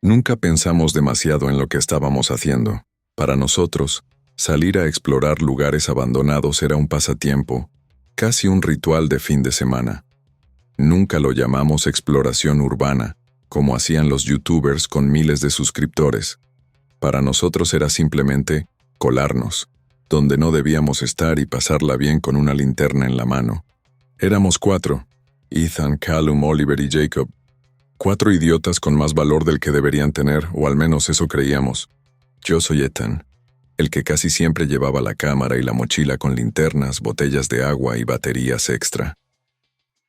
Nunca pensamos demasiado en lo que estábamos haciendo. Para nosotros, salir a explorar lugares abandonados era un pasatiempo, casi un ritual de fin de semana. Nunca lo llamamos exploración urbana, como hacían los youtubers con miles de suscriptores. Para nosotros era simplemente colarnos, donde no debíamos estar y pasarla bien con una linterna en la mano. Éramos 4, Ethan, Callum, Oliver y Jacob. 4 idiotas con más valor del que deberían tener, o al menos eso creíamos. Yo soy Ethan, el que casi siempre llevaba la cámara y la mochila con linternas, botellas de agua y baterías extra.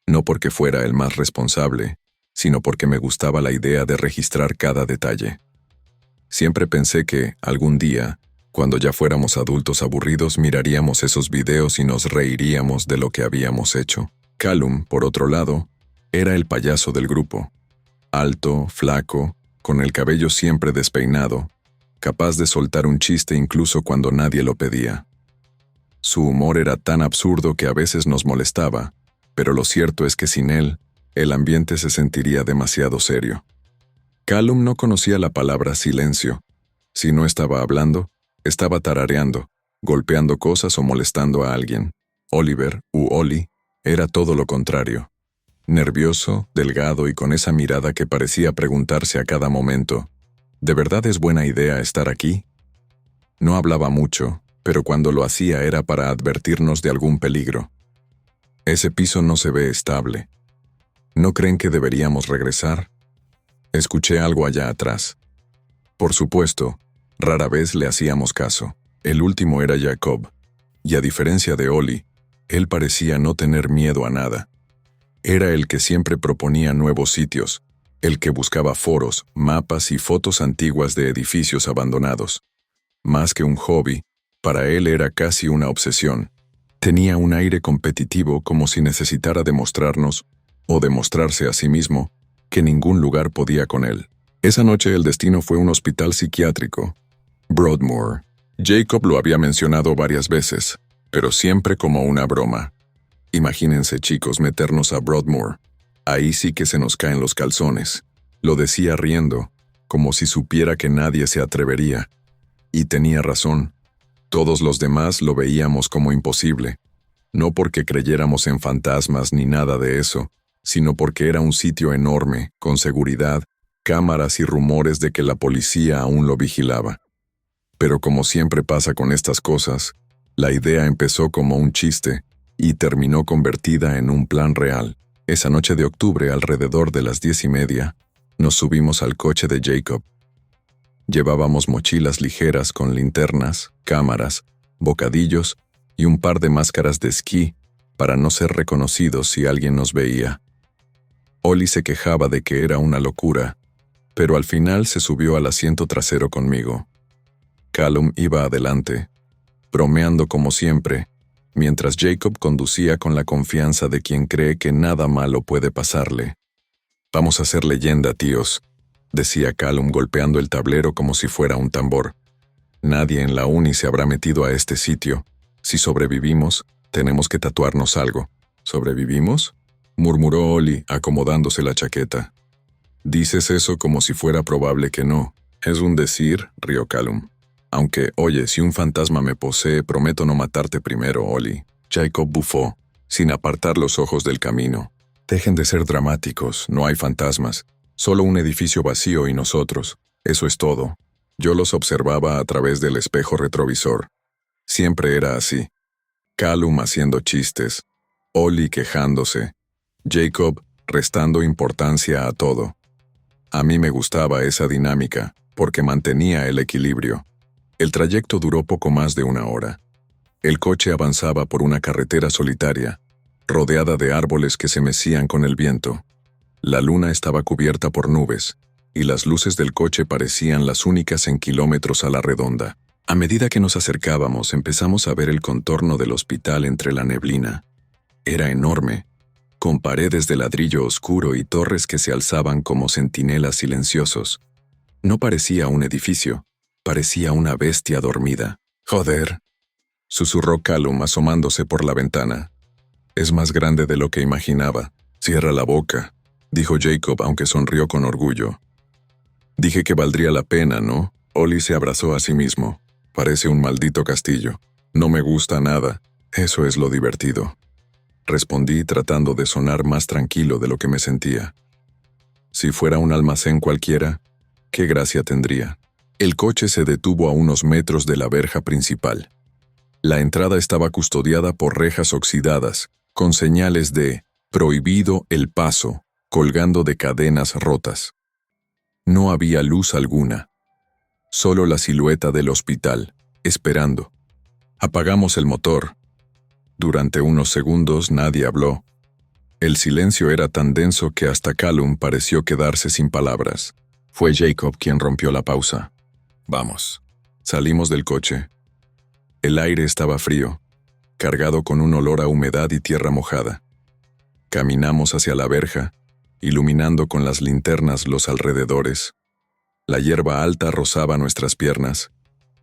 No porque fuera el más responsable, sino porque me gustaba la idea de registrar cada detalle. Siempre pensé que, algún día, cuando ya fuéramos adultos aburridos, miraríamos esos videos y nos reiríamos de lo que habíamos hecho. Callum, por otro lado, era el payaso del grupo. Alto, flaco, con el cabello siempre despeinado, capaz de soltar un chiste incluso cuando nadie lo pedía. Su humor era tan absurdo que a veces nos molestaba, pero lo cierto es que sin él, el ambiente se sentiría demasiado serio. Callum no conocía la palabra silencio. Si no estaba hablando, estaba tarareando, golpeando cosas o molestando a alguien. Oliver, Oli, era todo lo contrario. Nervioso, delgado y con esa mirada que parecía preguntarse a cada momento, ¿de verdad es buena idea estar aquí? No hablaba mucho, pero cuando lo hacía era para advertirnos de algún peligro. Ese piso no se ve estable. ¿No creen que deberíamos regresar? Escuché algo allá atrás. Por supuesto, rara vez le hacíamos caso. El último era Jacob, y a diferencia de Oli, él parecía no tener miedo a nada. Era el que siempre proponía nuevos sitios, el que buscaba foros, mapas y fotos antiguas de edificios abandonados. Más que un hobby, para él era casi una obsesión. Tenía un aire competitivo como si necesitara demostrarnos, o demostrarse a sí mismo, que ningún lugar podía con él. Esa noche el destino fue un hospital psiquiátrico, Broadmoor. Jacob lo había mencionado varias veces, pero siempre como una broma. Imagínense, chicos, meternos a Broadmoor. Ahí sí que se nos caen los calzones. Lo decía riendo, como si supiera que nadie se atrevería. Y tenía razón. Todos los demás lo veíamos como imposible. No porque creyéramos en fantasmas ni nada de eso, sino porque era un sitio enorme, con seguridad, cámaras y rumores de que la policía aún lo vigilaba. Pero como siempre pasa con estas cosas, la idea empezó como un chiste y terminó convertida en un plan real. Esa noche de octubre, alrededor de las 10:30, nos subimos al coche de Jacob. Llevábamos mochilas ligeras con linternas, cámaras, bocadillos y un par de máscaras de esquí para no ser reconocidos si alguien nos veía. Oli se quejaba de que era una locura, pero al final se subió al asiento trasero conmigo. Callum iba adelante, bromeando como siempre, mientras Jacob conducía con la confianza de quien cree que nada malo puede pasarle. «Vamos a hacer leyenda, tíos», decía Callum golpeando el tablero como si fuera un tambor. «Nadie en la uni se habrá metido a este sitio. Si sobrevivimos, tenemos que tatuarnos algo». «¿Sobrevivimos?», murmuró Oli, acomodándose la chaqueta. «Dices eso como si fuera probable que no. Es un decir», rió Callum. «Aunque, oye, si un fantasma me posee, prometo no matarte primero, Oli». Jacob bufó, sin apartar los ojos del camino. «Dejen de ser dramáticos, no hay fantasmas. Solo un edificio vacío y nosotros. Eso es todo». Yo los observaba a través del espejo retrovisor. Siempre era así. Callum haciendo chistes, Oli quejándose, Jacob restando importancia a todo. A mí me gustaba esa dinámica, porque mantenía el equilibrio. El trayecto duró poco más de 1 hora. El coche avanzaba por una carretera solitaria, rodeada de árboles que se mecían con el viento. La luna estaba cubierta por nubes, y las luces del coche parecían las únicas en kilómetros a la redonda. A medida que nos acercábamos, empezamos a ver el contorno del hospital entre la neblina. Era enorme, con paredes de ladrillo oscuro y torres que se alzaban como centinelas silenciosos. No parecía un edificio, parecía una bestia dormida. «Joder», susurró Callum asomándose por la ventana. «Es más grande de lo que imaginaba». «Cierra la boca», dijo Jacob, aunque sonrió con orgullo. Dije que valdría la pena, ¿no? Ollie se abrazó a sí mismo. Parece un maldito castillo. No me gusta nada. Eso es lo divertido. Respondí tratando de sonar más tranquilo de lo que me sentía. Si fuera un almacén cualquiera, ¿qué gracia tendría? El coche se detuvo a unos metros de la verja principal. La entrada estaba custodiada por rejas oxidadas, con señales de «Prohibido el paso», colgando de cadenas rotas. No había luz alguna. Solo la silueta del hospital, esperando. Apagamos el motor. Durante unos segundos nadie habló. El silencio era tan denso que hasta Callum pareció quedarse sin palabras. Fue Jacob quien rompió la pausa. Vamos. Salimos del coche. El aire estaba frío, cargado con un olor a humedad y tierra mojada. Caminamos hacia la verja, iluminando con las linternas los alrededores. La hierba alta rozaba nuestras piernas,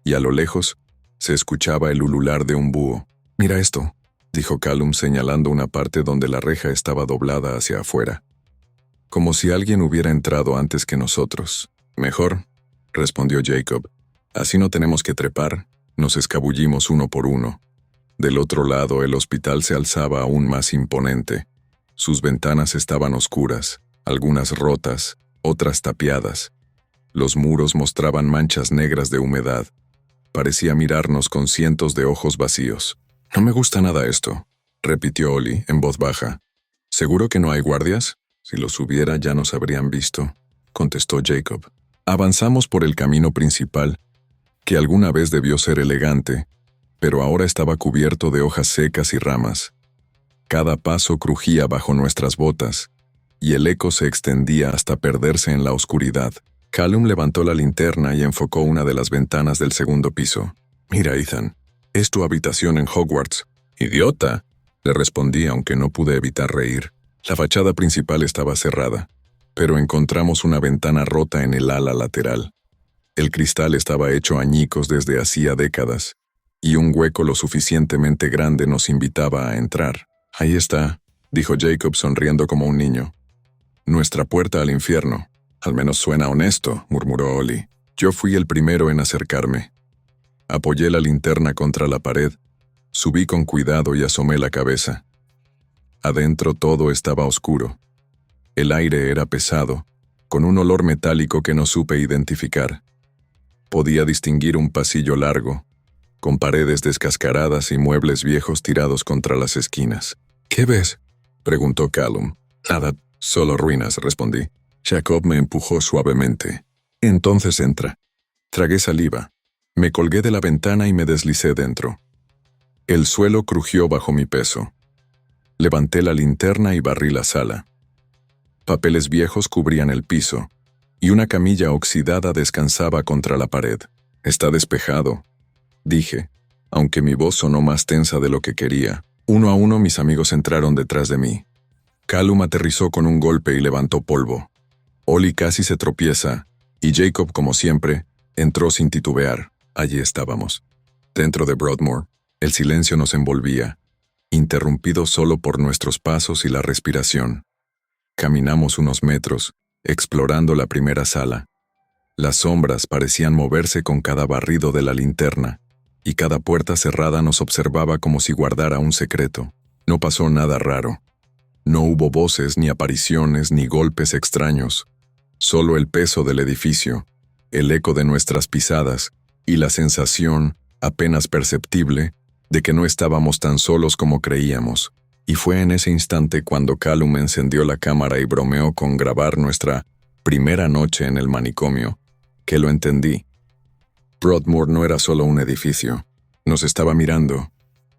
y a lo lejos se escuchaba el ulular de un búho. «Mira esto», dijo Callum señalando una parte donde la reja estaba doblada hacia afuera. Como si alguien hubiera entrado antes que nosotros. «Mejor», respondió Jacob. «Así no tenemos que trepar». Nos escabullimos uno por uno. Del otro lado el hospital se alzaba aún más imponente. Sus ventanas estaban oscuras, algunas rotas, otras tapiadas. Los muros mostraban manchas negras de humedad. Parecía mirarnos con cientos de ojos vacíos. «No me gusta nada esto», repitió Ollie en voz baja. «¿Seguro que no hay guardias? Si los hubiera ya nos habrían visto», contestó Jacob. Avanzamos por el camino principal, que alguna vez debió ser elegante, pero ahora estaba cubierto de hojas secas y ramas. Cada paso crujía bajo nuestras botas, y el eco se extendía hasta perderse en la oscuridad. Callum levantó la linterna y enfocó una de las ventanas del segundo piso. «Mira, Ethan, es tu habitación en Hogwarts». «¡Idiota!», le respondí aunque no pude evitar reír. La fachada principal estaba cerrada, pero encontramos una ventana rota en el ala lateral. El cristal estaba hecho añicos desde hacía décadas, y un hueco lo suficientemente grande nos invitaba a entrar. «Ahí está», dijo Jacob sonriendo como un niño. «Nuestra puerta al infierno». «Al menos suena honesto», murmuró Ollie. Yo fui el primero en acercarme. Apoyé la linterna contra la pared, subí con cuidado y asomé la cabeza. Adentro todo estaba oscuro. El aire era pesado, con un olor metálico que no supe identificar. Podía distinguir un pasillo largo, con paredes descascaradas y muebles viejos tirados contra las esquinas. «¿Qué ves?», preguntó Callum. «Nada, solo ruinas», respondí. Jacob me empujó suavemente. «Entonces entra». Tragué saliva. Me colgué de la ventana y me deslicé dentro. El suelo crujió bajo mi peso. Levanté la linterna y barrí la sala. Papeles viejos cubrían el piso, y una camilla oxidada descansaba contra la pared. «Está despejado», dije, aunque mi voz sonó más tensa de lo que quería. Uno a uno mis amigos entraron detrás de mí. Callum aterrizó con un golpe y levantó polvo. Ollie casi se tropieza, y Jacob, como siempre, entró sin titubear. Allí estábamos. Dentro de Broadmoor, el silencio nos envolvía, interrumpido solo por nuestros pasos y la respiración. Caminamos unos metros, explorando la primera sala. Las sombras parecían moverse con cada barrido de la linterna, y cada puerta cerrada nos observaba como si guardara un secreto. No pasó nada raro. No hubo voces, ni apariciones, ni golpes extraños. Solo el peso del edificio, el eco de nuestras pisadas, y la sensación, apenas perceptible, de que no estábamos tan solos como creíamos. Y fue en ese instante cuando Callum encendió la cámara y bromeó con grabar nuestra primera noche en el manicomio, que lo entendí. Broadmoor no era solo un edificio. Nos estaba mirando.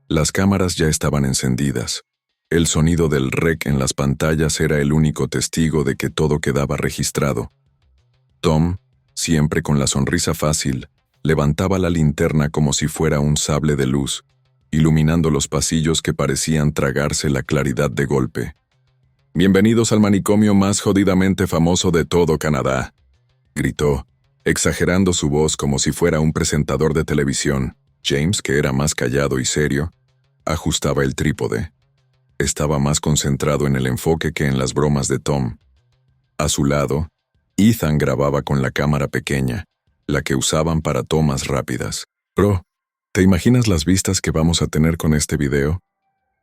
Las cámaras ya estaban encendidas. El sonido del rec en las pantallas era el único testigo de que todo quedaba registrado. Tom, siempre con la sonrisa fácil, levantaba la linterna como si fuera un sable de luz, iluminando los pasillos que parecían tragarse la claridad de golpe. «Bienvenidos al manicomio más jodidamente famoso de todo Canadá», gritó, exagerando su voz como si fuera un presentador de televisión. James, que era más callado y serio, ajustaba el trípode. Estaba más concentrado en el enfoque que en las bromas de Tom. A su lado, Ethan grababa con la cámara pequeña, la que usaban para tomas rápidas. «Bro, ¿te imaginas las vistas que vamos a tener con este video?»,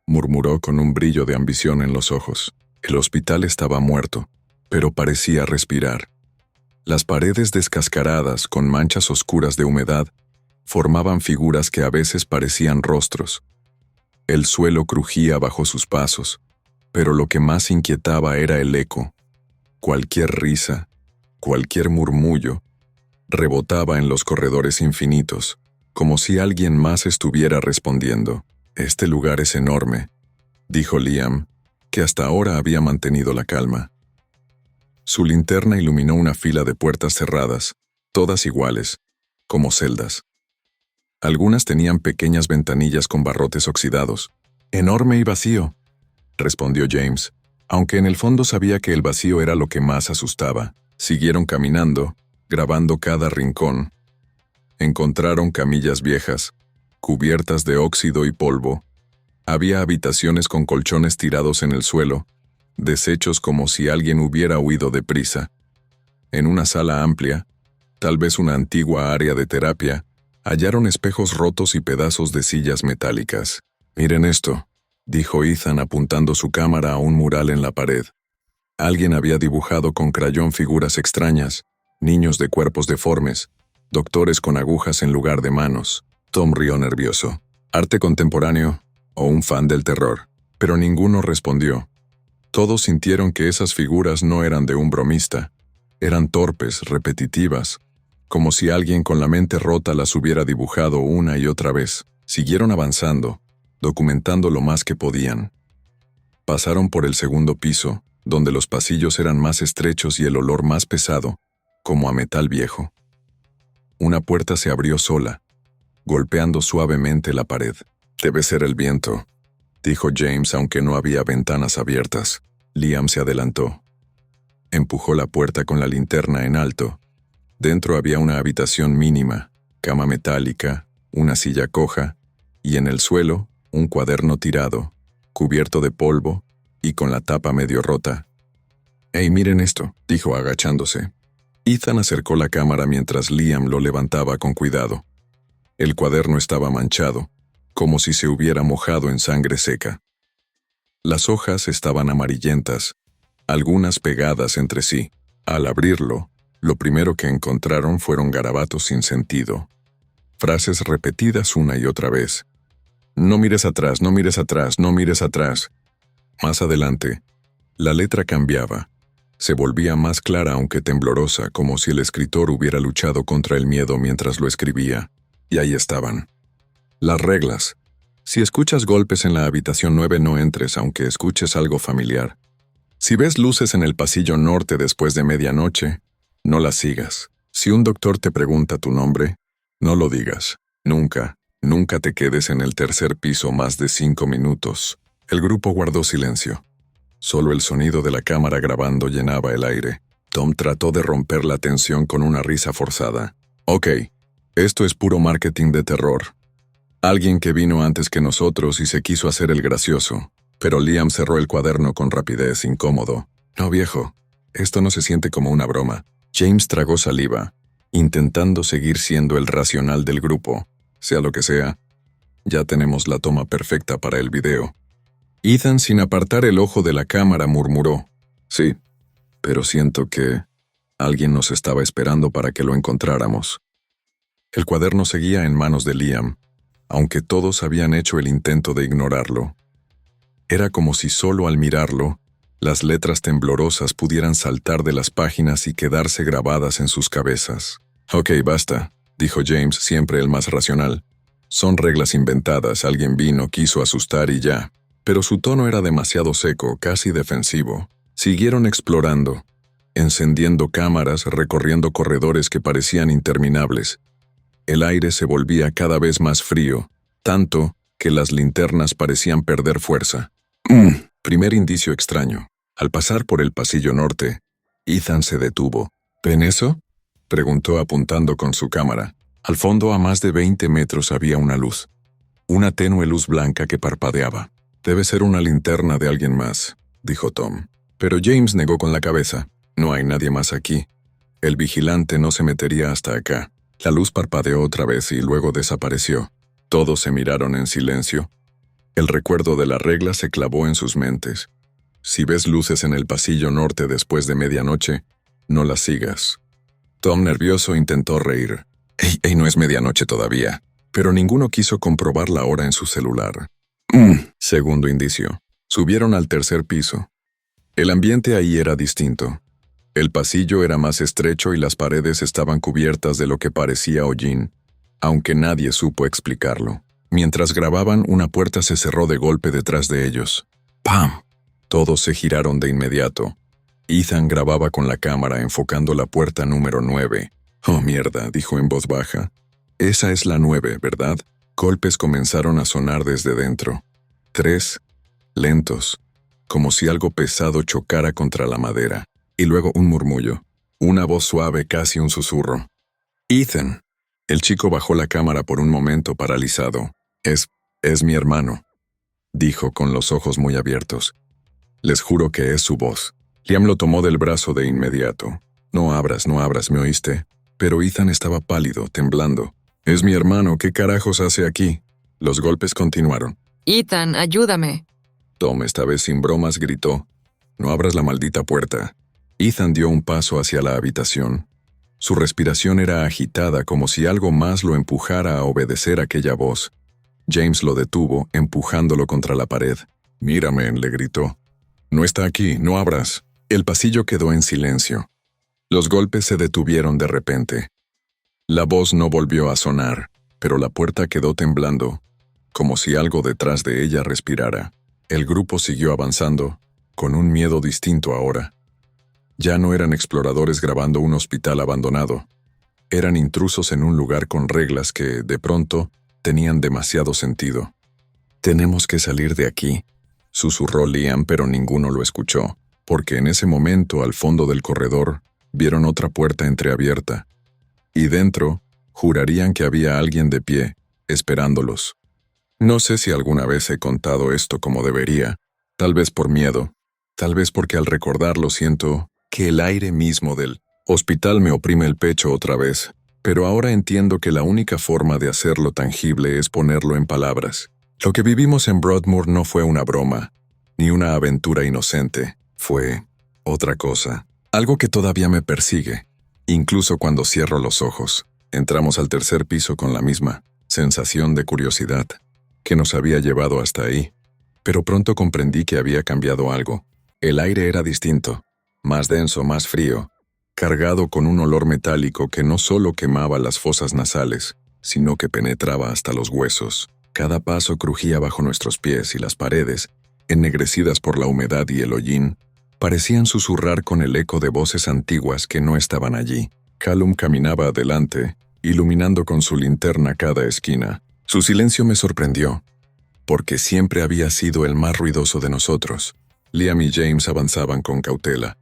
murmuró con un brillo de ambición en los ojos. El hospital estaba muerto, pero parecía respirar. Las paredes descascaradas, con manchas oscuras de humedad, formaban figuras que a veces parecían rostros. El suelo crujía bajo sus pasos, pero lo que más inquietaba era el eco. Cualquier risa, cualquier murmullo, rebotaba en los corredores infinitos, como si alguien más estuviera respondiendo. «Este lugar es enorme», dijo Liam, que hasta ahora había mantenido la calma. Su linterna iluminó una fila de puertas cerradas, todas iguales, como celdas. Algunas tenían pequeñas ventanillas con barrotes oxidados. «Enorme y vacío», respondió James, aunque en el fondo sabía que el vacío era lo que más asustaba. Siguieron caminando, grabando cada rincón. Encontraron camillas viejas, cubiertas de óxido y polvo. Había habitaciones con colchones tirados en el suelo, deshechos como si alguien hubiera huido deprisa. En una sala amplia, tal vez una antigua área de terapia, hallaron espejos rotos y pedazos de sillas metálicas. «Miren esto», dijo Ethan apuntando su cámara a un mural en la pared. Alguien había dibujado con crayón figuras extrañas, niños de cuerpos deformes, doctores con agujas en lugar de manos. Tom rió nervioso. ¿Arte contemporáneo o un fan del terror? Pero ninguno respondió. Todos sintieron que esas figuras no eran de un bromista. Eran torpes, repetitivas, como si alguien con la mente rota las hubiera dibujado una y otra vez. Siguieron avanzando, documentando lo más que podían. Pasaron por el segundo piso, donde los pasillos eran más estrechos y el olor más pesado, como a metal viejo. Una puerta se abrió sola, golpeando suavemente la pared. «Debe ser el viento», dijo James, aunque no había ventanas abiertas. Liam se adelantó. Empujó la puerta con la linterna en alto. Dentro había una habitación mínima, cama metálica, una silla coja, y en el suelo, un cuaderno tirado, cubierto de polvo y con la tapa medio rota. «Hey, miren esto», dijo agachándose. Ethan acercó la cámara mientras Liam lo levantaba con cuidado. El cuaderno estaba manchado, como si se hubiera mojado en sangre seca. Las hojas estaban amarillentas, algunas pegadas entre sí. Al abrirlo, lo primero que encontraron fueron garabatos sin sentido. Frases repetidas una y otra vez. «No mires atrás, no mires atrás, no mires atrás». Más adelante, la letra cambiaba. Se volvía más clara aunque temblorosa, como si el escritor hubiera luchado contra el miedo mientras lo escribía. Y ahí estaban. Las reglas. Si escuchas golpes en la habitación 9, no entres aunque escuches algo familiar. Si ves luces en el pasillo norte después de medianoche, no las sigas. Si un doctor te pregunta tu nombre, no lo digas. Nunca, nunca te quedes en el tercer piso más de 5 minutos. El grupo guardó silencio. Solo el sonido de la cámara grabando llenaba el aire. Tom trató de romper la tensión con una risa forzada. «Ok, esto es puro marketing de terror. Alguien que vino antes que nosotros y se quiso hacer el gracioso». Pero Liam cerró el cuaderno con rapidez, incómodo. «No, viejo, esto no se siente como una broma». James tragó saliva, intentando seguir siendo el racional del grupo. Sea lo que sea, ya tenemos la toma perfecta para el video. Ethan, sin apartar el ojo de la cámara, murmuró. «Sí, pero siento que alguien nos estaba esperando para que lo encontráramos». El cuaderno seguía en manos de Liam, aunque todos habían hecho el intento de ignorarlo. Era como si solo al mirarlo, las letras temblorosas pudieran saltar de las páginas y quedarse grabadas en sus cabezas. «Ok, basta», dijo James, siempre el más racional. «Son reglas inventadas, alguien vino, quiso asustar y ya». Pero su tono era demasiado seco, casi defensivo. Siguieron explorando, encendiendo cámaras, recorriendo corredores que parecían interminables. El aire se volvía cada vez más frío, tanto que las linternas parecían perder fuerza. Primer indicio extraño. Al pasar por el pasillo norte, Ethan se detuvo. «¿Ven eso?», preguntó apuntando con su cámara. Al fondo, a más de 20 metros, había una luz. Una tenue luz blanca que parpadeaba. «Debe ser una linterna de alguien más», dijo Tom. Pero James negó con la cabeza. «No hay nadie más aquí». El vigilante no se metería hasta acá. La luz parpadeó otra vez y luego desapareció. Todos se miraron en silencio. El recuerdo de la regla se clavó en sus mentes. Si ves luces en el pasillo norte después de medianoche, no las sigas. Tom, nervioso, intentó reír. ¡Ey, no es medianoche todavía! Pero ninguno quiso comprobar la hora en su celular. Segundo indicio. Subieron al tercer piso. El ambiente ahí era distinto. El pasillo era más estrecho y las paredes estaban cubiertas de lo que parecía hollín, aunque nadie supo explicarlo. Mientras grababan, una puerta se cerró de golpe detrás de ellos. ¡Pam! Todos se giraron de inmediato. Ethan grababa con la cámara enfocando la puerta número 9. «Oh, mierda», dijo en voz baja. «Esa es la 9, ¿verdad?» Golpes comenzaron a sonar desde dentro. 3, lentos, como si algo pesado chocara contra la madera. Y luego un murmullo. Una voz suave, casi un susurro. «Ethan». El chico bajó la cámara por un momento paralizado. Es mi hermano», dijo con los ojos muy abiertos. «Les juro que es su voz». Liam lo tomó del brazo de inmediato. No abras, ¿me oíste?» Pero Ethan estaba pálido, temblando. «Es mi hermano, ¿qué carajos hace aquí?» Los golpes continuaron. «Ethan, ayúdame». Tom, esta vez sin bromas, gritó. «No abras la maldita puerta». Ethan dio un paso hacia la habitación. Su respiración era agitada, como si algo más lo empujara a obedecer aquella voz. James lo detuvo, empujándolo contra la pared. «Mírame», le gritó. «No está aquí, no abras». El pasillo quedó en silencio. Los golpes se detuvieron de repente. La voz no volvió a sonar, pero la puerta quedó temblando, como si algo detrás de ella respirara. El grupo siguió avanzando, con un miedo distinto ahora. Ya no eran exploradores grabando un hospital abandonado. Eran intrusos en un lugar con reglas que, de pronto, tenían demasiado sentido. «Tenemos que salir de aquí», susurró Liam, pero ninguno lo escuchó, porque en ese momento, al fondo del corredor, vieron otra puerta entreabierta. Y dentro, jurarían que había alguien de pie, esperándolos. No sé si alguna vez he contado esto como debería, tal vez por miedo, tal vez porque al recordarlo siento que el aire mismo del hospital me oprime el pecho otra vez, pero ahora entiendo que la única forma de hacerlo tangible es ponerlo en palabras. Lo que vivimos en Broadmoor no fue una broma, ni una aventura inocente, fue otra cosa, algo que todavía me persigue, incluso cuando cierro los ojos. Entramos al tercer piso con la misma sensación de curiosidad que nos había llevado hasta ahí, pero pronto comprendí que había cambiado algo. El aire era distinto, más denso, más frío, cargado con un olor metálico que no solo quemaba las fosas nasales, sino que penetraba hasta los huesos. Cada paso crujía bajo nuestros pies y las paredes, ennegrecidas por la humedad y el hollín, parecían susurrar con el eco de voces antiguas que no estaban allí. Callum caminaba adelante, iluminando con su linterna cada esquina. Su silencio me sorprendió, porque siempre había sido el más ruidoso de nosotros. Liam y James avanzaban con cautela,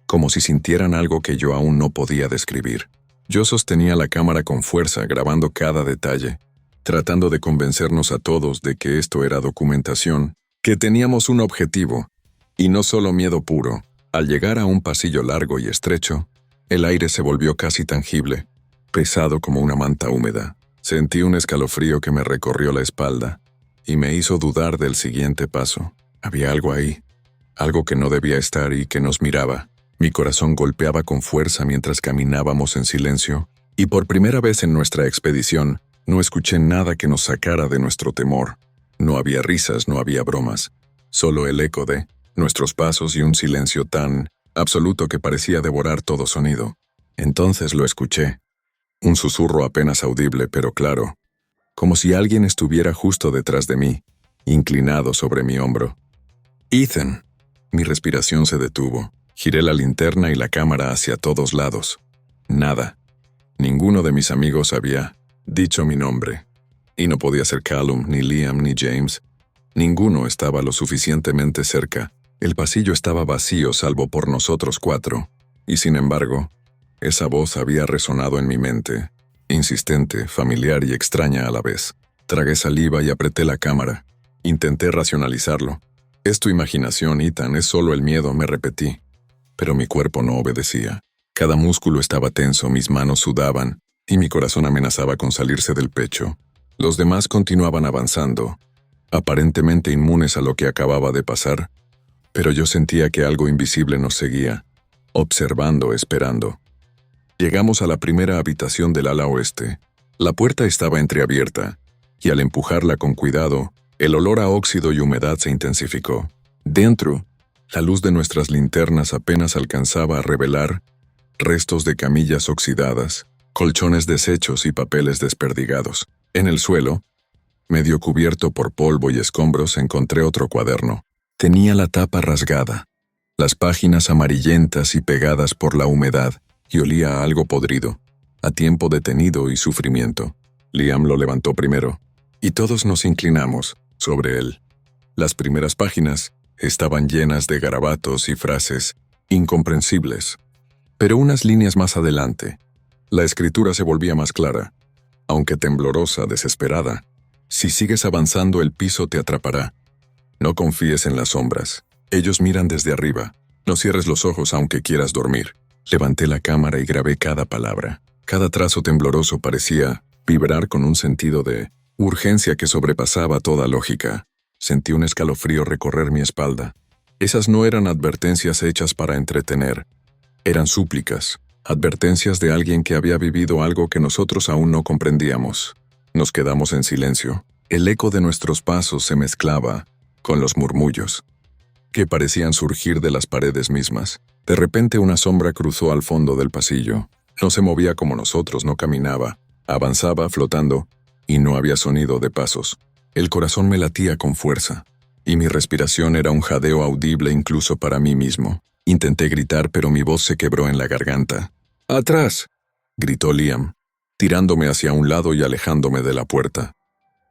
como si sintieran algo que yo aún no podía describir. Yo sostenía la cámara con fuerza, grabando cada detalle, tratando de convencernos a todos de que esto era documentación, que teníamos un objetivo, y no solo miedo puro. Al llegar a un pasillo largo y estrecho, el aire se volvió casi tangible, pesado como una manta húmeda. Sentí un escalofrío que me recorrió la espalda, y me hizo dudar del siguiente paso. Había algo ahí, algo que no debía estar y que nos miraba. Mi corazón golpeaba con fuerza mientras caminábamos en silencio, y por primera vez en nuestra expedición, no escuché nada que nos sacara de nuestro temor. No había risas, no había bromas, solo el eco de nuestros pasos y un silencio tan absoluto que parecía devorar todo sonido. Entonces lo escuché. Un susurro apenas audible, pero claro, como si alguien estuviera justo detrás de mí, inclinado sobre mi hombro. «Ethan». Mi respiración se detuvo. Giré la linterna y la cámara hacia todos lados. Nada. Ninguno de mis amigos había dicho mi nombre. Y no podía ser Callum, ni Liam, ni James. Ninguno estaba lo suficientemente cerca. El pasillo estaba vacío salvo por nosotros 4. Y sin embargo, esa voz había resonado en mi mente, insistente, familiar y extraña a la vez. Tragué saliva y apreté la cámara. Intenté racionalizarlo. «Es tu imaginación, Ethan, es solo el miedo», me repetí. Pero mi cuerpo no obedecía. Cada músculo estaba tenso, mis manos sudaban, y mi corazón amenazaba con salirse del pecho. Los demás continuaban avanzando, aparentemente inmunes a lo que acababa de pasar, pero yo sentía que algo invisible nos seguía, observando, esperando. Llegamos a la primera habitación del ala oeste. La puerta estaba entreabierta, y al empujarla con cuidado, el olor a óxido y humedad se intensificó. Dentro, la luz de nuestras linternas apenas alcanzaba a revelar restos de camillas oxidadas, colchones deshechos y papeles desperdigados. En el suelo, medio cubierto por polvo y escombros, encontré otro cuaderno. Tenía la tapa rasgada, las páginas amarillentas y pegadas por la humedad, y olía a algo podrido, a tiempo detenido y sufrimiento. Liam lo levantó primero, y todos nos inclinamos sobre él. Las primeras páginas estaban llenas de garabatos y frases incomprensibles. Pero unas líneas más adelante, la escritura se volvía más clara, aunque temblorosa, desesperada. Si sigues avanzando, el piso te atrapará. No confíes en las sombras. Ellos miran desde arriba. No cierres los ojos aunque quieras dormir. Levanté la cámara y grabé cada palabra. Cada trazo tembloroso parecía vibrar con un sentido de urgencia que sobrepasaba toda lógica. Sentí un escalofrío recorrer mi espalda. Esas no eran advertencias hechas para entretener. Eran súplicas, advertencias de alguien que había vivido algo que nosotros aún no comprendíamos. Nos quedamos en silencio. El eco de nuestros pasos se mezclaba con los murmullos, que parecían surgir de las paredes mismas. De repente una sombra cruzó al fondo del pasillo. No se movía como nosotros, no caminaba. Avanzaba, flotando, y no había sonido de pasos. El corazón me latía con fuerza, y mi respiración era un jadeo audible incluso para mí mismo. Intenté gritar, pero mi voz se quebró en la garganta. ¡Atrás!, gritó Liam, tirándome hacia un lado y alejándome de la puerta.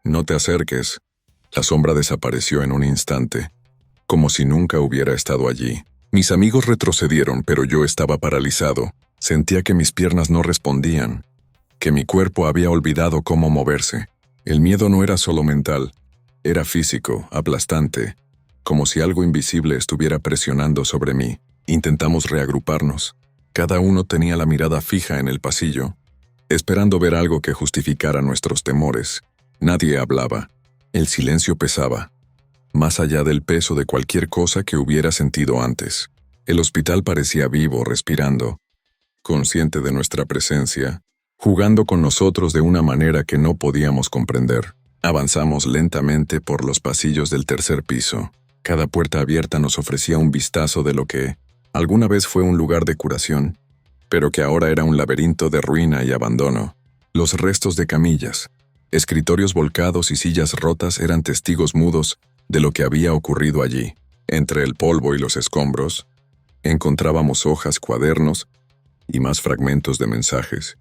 No te acerques. La sombra desapareció en un instante, como si nunca hubiera estado allí. Mis amigos retrocedieron, pero yo estaba paralizado. Sentía que mis piernas no respondían, que mi cuerpo había olvidado cómo moverse. El miedo no era solo mental, era físico, aplastante, como si algo invisible estuviera presionando sobre mí. Intentamos reagruparnos. Cada uno tenía la mirada fija en el pasillo, esperando ver algo que justificara nuestros temores. Nadie hablaba. El silencio pesaba, más allá del peso de cualquier cosa que hubiera sentido antes. El hospital parecía vivo, respirando, consciente de nuestra presencia, jugando con nosotros de una manera que no podíamos comprender. Avanzamos lentamente por los pasillos del tercer piso. Cada puerta abierta nos ofrecía un vistazo de lo que alguna vez fue un lugar de curación, pero que ahora era un laberinto de ruina y abandono. Los restos de camillas, escritorios volcados y sillas rotas eran testigos mudos de lo que había ocurrido allí. Entre el polvo y los escombros, encontrábamos hojas, cuadernos y más fragmentos de mensajes,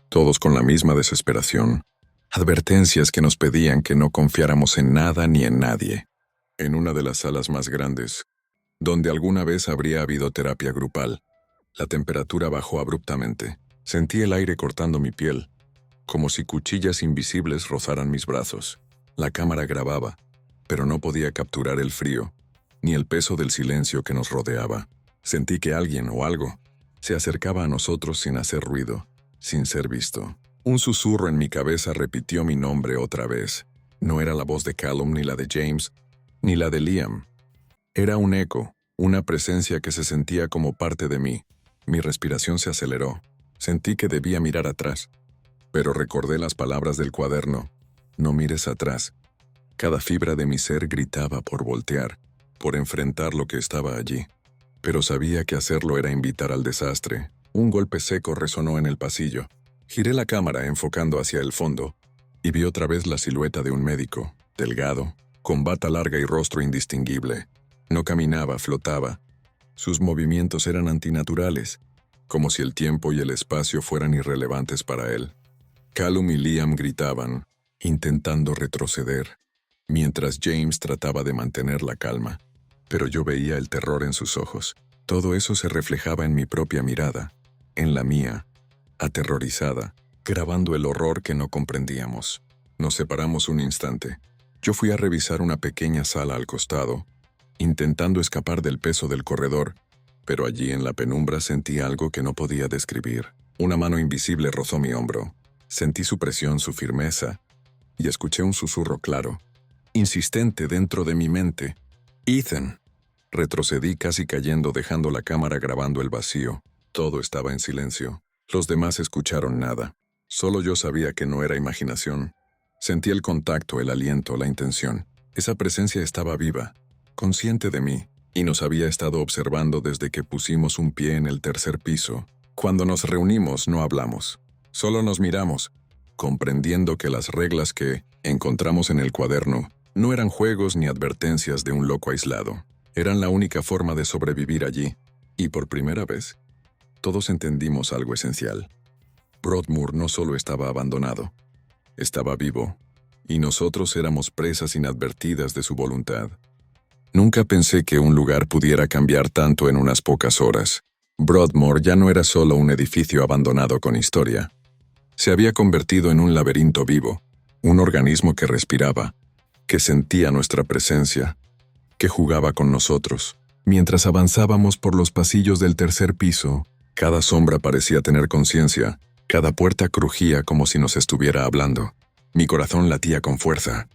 todos con la misma desesperación. Advertencias que nos pedían que no confiáramos en nada ni en nadie. En una de las salas más grandes, donde alguna vez habría habido terapia grupal, la temperatura bajó abruptamente. Sentí el aire cortando mi piel, como si cuchillas invisibles rozaran mis brazos. La cámara grababa, pero no podía capturar el frío, ni el peso del silencio que nos rodeaba. Sentí que alguien o algo se acercaba a nosotros sin hacer ruido, sin ser visto. Un susurro en mi cabeza repitió mi nombre otra vez. No era la voz de Callum, ni la de James, ni la de Liam. Era un eco, una presencia que se sentía como parte de mí. Mi respiración se aceleró. Sentí que debía mirar atrás, pero recordé las palabras del cuaderno. No mires atrás. Cada fibra de mi ser gritaba por voltear, por enfrentar lo que estaba allí. Pero sabía que hacerlo era invitar al desastre. Un golpe seco resonó en el pasillo. Giré la cámara enfocando hacia el fondo y vi otra vez la silueta de un médico, delgado, con bata larga y rostro indistinguible. No caminaba, flotaba. Sus movimientos eran antinaturales, como si el tiempo y el espacio fueran irrelevantes para él. Callum y Liam gritaban, intentando retroceder, mientras James trataba de mantener la calma. Pero yo veía el terror en sus ojos. Todo eso se reflejaba en mi propia mirada, en la mía, aterrorizada, grabando el horror que no comprendíamos. Nos separamos un instante. Yo fui a revisar una pequeña sala al costado, intentando escapar del peso del corredor, pero allí en la penumbra sentí algo que no podía describir. Una mano invisible rozó mi hombro. Sentí su presión, su firmeza, y escuché un susurro claro, insistente dentro de mi mente. «Ethan». Retrocedí casi cayendo, dejando la cámara grabando el vacío. Todo estaba en silencio. Los demás escucharon nada. Solo yo sabía que no era imaginación. Sentí el contacto, el aliento, la intención. Esa presencia estaba viva, consciente de mí, y nos había estado observando desde que pusimos un pie en el tercer piso. Cuando nos reunimos no hablamos, solo nos miramos, comprendiendo que las reglas que encontramos en el cuaderno no eran juegos ni advertencias de un loco aislado. Eran la única forma de sobrevivir allí, y por primera vez, todos entendimos algo esencial. Broadmoor no solo estaba abandonado, estaba vivo, y nosotros éramos presas inadvertidas de su voluntad. Nunca pensé que un lugar pudiera cambiar tanto en unas pocas horas. Broadmoor ya no era solo un edificio abandonado con historia. Se había convertido en un laberinto vivo, un organismo que respiraba, que sentía nuestra presencia, que jugaba con nosotros. Mientras avanzábamos por los pasillos del tercer piso, cada sombra parecía tener conciencia, cada puerta crujía como si nos estuviera hablando. Mi corazón latía con fuerza,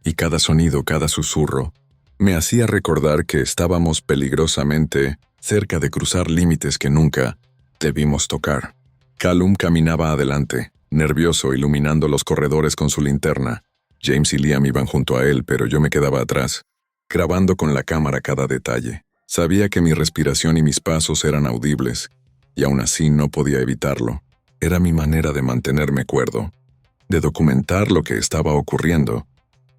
y cada sonido, cada susurro, me hacía recordar que estábamos peligrosamente cerca de cruzar límites que nunca debimos tocar. Callum caminaba adelante, nervioso, iluminando los corredores con su linterna. James y Liam iban junto a él, pero yo me quedaba atrás, grabando con la cámara cada detalle. Sabía que mi respiración y mis pasos eran audibles, y aún así no podía evitarlo. Era mi manera de mantenerme cuerdo, de documentar lo que estaba ocurriendo,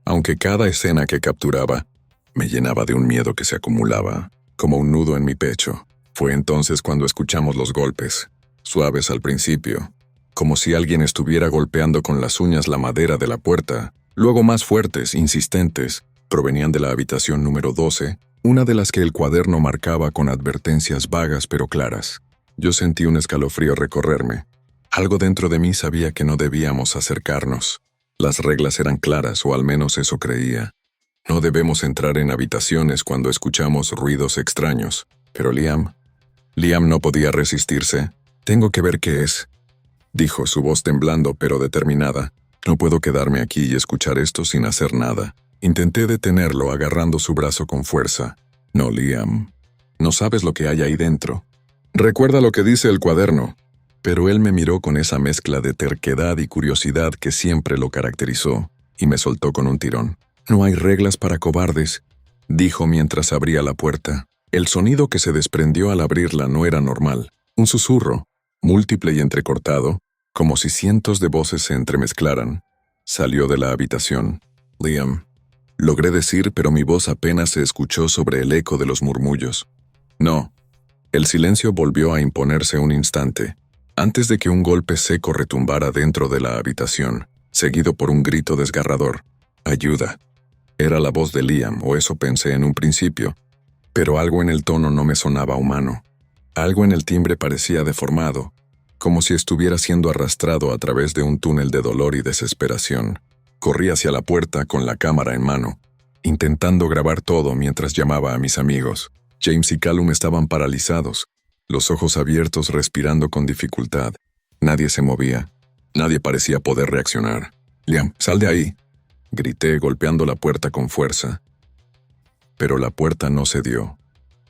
aunque cada escena que capturaba me llenaba de un miedo que se acumulaba, como un nudo en mi pecho. Fue entonces cuando escuchamos los golpes, suaves al principio, como si alguien estuviera golpeando con las uñas la madera de la puerta, luego más fuertes, insistentes. Provenían de la habitación número 12, una de las que el cuaderno marcaba con advertencias vagas pero claras. Yo sentí un escalofrío recorrerme. Algo dentro de mí sabía que no debíamos acercarnos. Las reglas eran claras, o al menos eso creía. No debemos entrar en habitaciones cuando escuchamos ruidos extraños. Pero Liam no podía resistirse. «Tengo que ver qué es», dijo, su voz temblando pero determinada. «No puedo quedarme aquí y escuchar esto sin hacer nada». Intenté detenerlo agarrando su brazo con fuerza. «No, Liam. No sabes lo que hay ahí dentro. Recuerda lo que dice el cuaderno». Pero él me miró con esa mezcla de terquedad y curiosidad que siempre lo caracterizó, y me soltó con un tirón. «No hay reglas para cobardes», dijo mientras abría la puerta. El sonido que se desprendió al abrirla no era normal. Un susurro, múltiple y entrecortado, como si cientos de voces se entremezclaran, salió de la habitación. «Liam», logré decir, pero mi voz apenas se escuchó sobre el eco de los murmullos. «No». El silencio volvió a imponerse un instante, antes de que un golpe seco retumbara dentro de la habitación, seguido por un grito desgarrador. «Ayuda». Era la voz de Liam, o eso pensé en un principio, pero algo en el tono no me sonaba humano. Algo en el timbre parecía deformado, como si estuviera siendo arrastrado a través de un túnel de dolor y desesperación. Corrí hacia la puerta con la cámara en mano, intentando grabar todo mientras llamaba a mis amigos. James y Callum estaban paralizados, los ojos abiertos, respirando con dificultad. Nadie se movía. Nadie parecía poder reaccionar. «Liam, sal de ahí», grité, golpeando la puerta con fuerza. Pero la puerta no cedió.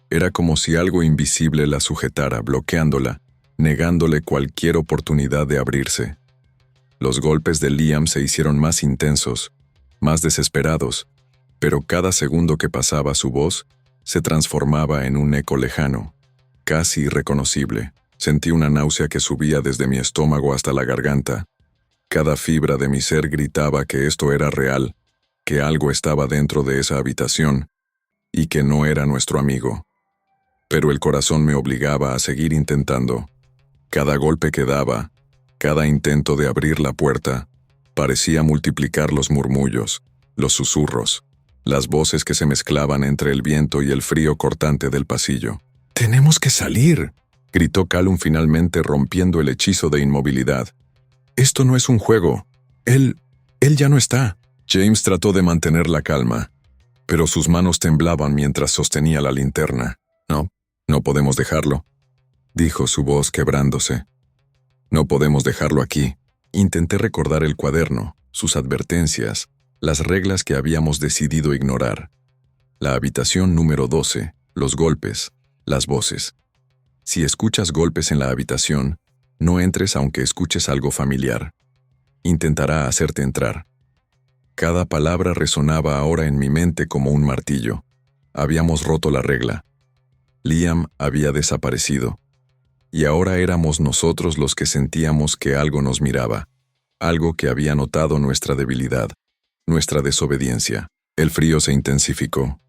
Era como si algo invisible la sujetara, bloqueándola, negándole cualquier oportunidad de abrirse. Los golpes de Liam se hicieron más intensos, más desesperados, pero cada segundo que pasaba su voz se transformaba en un eco lejano, casi irreconocible. Sentí una náusea que subía desde mi estómago hasta la garganta. Cada fibra de mi ser gritaba que esto era real, que algo estaba dentro de esa habitación, y que no era nuestro amigo. Pero el corazón me obligaba a seguir intentando. Cada golpe que daba, cada intento de abrir la puerta, parecía multiplicar los murmullos, los susurros, las voces que se mezclaban entre el viento y el frío cortante del pasillo. «Tenemos que salir», gritó Callum finalmente, rompiendo el hechizo de inmovilidad. «Esto no es un juego. Él ya no está». James trató de mantener la calma, pero sus manos temblaban mientras sostenía la linterna. No podemos dejarlo, dijo su voz quebrándose. No podemos dejarlo aquí. Intenté recordar el cuaderno, sus advertencias, las reglas que habíamos decidido ignorar. La habitación número 12, los golpes, las voces. Si escuchas golpes en la habitación, no entres aunque escuches algo familiar. Intentará hacerte entrar. Cada palabra resonaba ahora en mi mente como un martillo. Habíamos roto la regla. Liam había desaparecido. Y ahora éramos nosotros los que sentíamos que algo nos miraba. Algo que había notado nuestra debilidad, nuestra desobediencia. El frío se intensificó.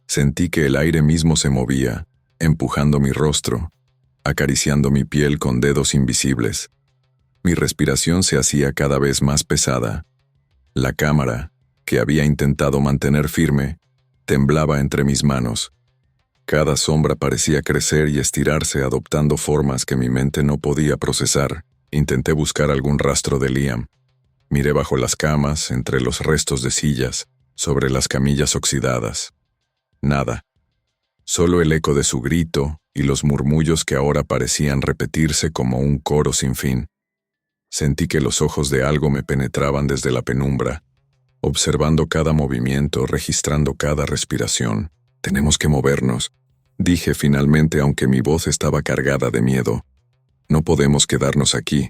Sentí que el aire mismo se movía, empujando mi rostro, acariciando mi piel con dedos invisibles. Mi respiración se hacía cada vez más pesada. La cámara, que había intentado mantener firme, temblaba entre mis manos. Cada sombra parecía crecer y estirarse adoptando formas que mi mente no podía procesar. Intenté buscar algún rastro de Liam. Miré bajo las camas, entre los restos de sillas, sobre las camillas oxidadas. Nada. Solo el eco de su grito y los murmullos que ahora parecían repetirse como un coro sin fin. Sentí que los ojos de algo me penetraban desde la penumbra, observando cada movimiento, registrando cada respiración. Tenemos que movernos, dije finalmente aunque mi voz estaba cargada de miedo. No podemos quedarnos aquí.